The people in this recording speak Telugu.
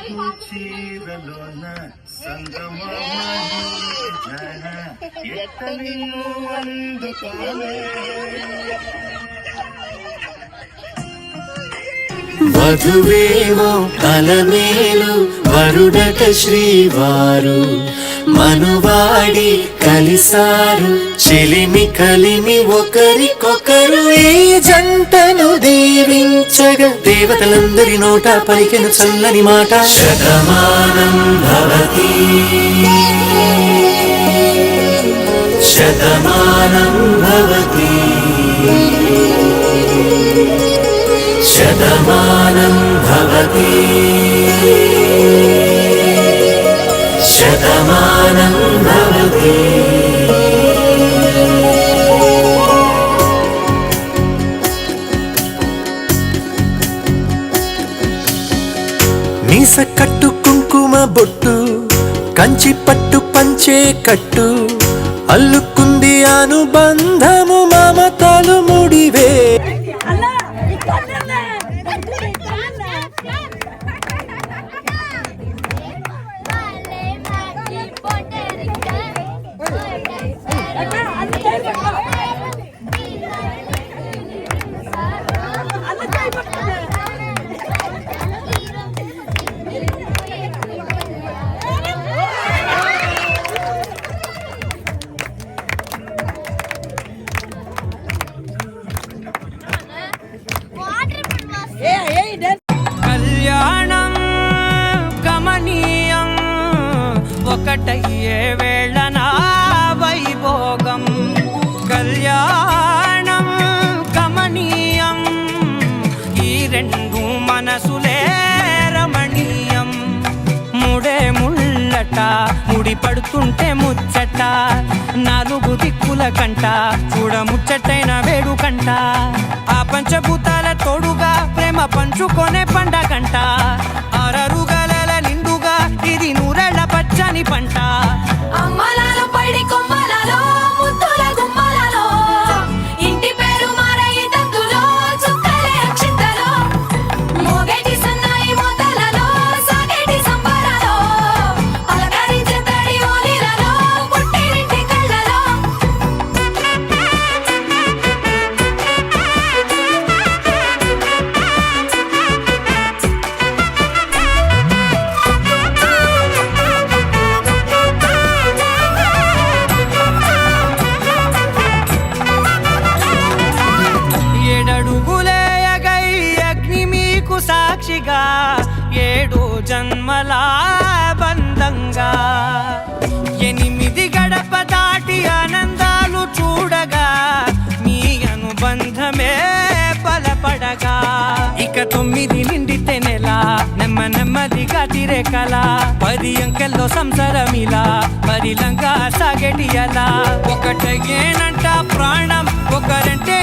చీరలోన సంగమమ ఎట్ట నిన్ను అందుకోలే. వధువేమో కలమేలు వరుడట శ్రీవారు మనువాడి కలిసారు చెలిమి కలిమి ఒకరికొకరు ఈ జంటను దీవించగా దేవతలందరి నోట పలికెను చల్లని మాట శతమానం భవతి శతమానం భవతి శతమానం భవతి శతమానం భవతి. మీస కట్టు కుంకుమ బొట్టు కంచి పట్టు పంచే కట్టు అల్లుకుంది అనుబంధము మమతలు ముడివే. కళ్యాణం గమనీయం ఒకటయ్యే వేళనా వైభోగం. కళ్యాణం గమనీయం ఈ రెండు మనసులే రమణీయం. ముడే ముళ్ళట ముడి పడుతుంటే ముచ్చట నాలుగు దిక్కుల కంట చూడ ముచ్చటైన వేడుకంట. ఆ పంచభూతాల తోడుగా ప్రేమ పంచుకొనే పండగంట. అరరుగల నిండుగా ఇది నూరెళ్ళ పచ్చని పంట. అమ్మలాలో పైడి కొమ్మలలో ముద్దుల గుమ్మలలో ఇంటి పేరు మారయి తందులో చుక్కలే అక్షింతలో మోగేటి సన్నాయి మోతలలో సాగేటి సంబరాలో అలకరించే తడి ఓలిలలో పుట్టినింటి కళ్ళలో. ఏడడుగులేయగై అగ్ని మీకు సాక్షిగా 7 జన్మల బంధంగా 8 గడప దాటి ఆనందాలు చూడగా మీ అనుబంధమే బలపడగా. ఇక 9 నిండితే నెల నెమ్మదిగా తిరే కల 10 అంకెల్లో సంసారమిలా పరిలంగా సాగేటి అలా. ఒకటేనంట ప్రాణం ఒకరంటే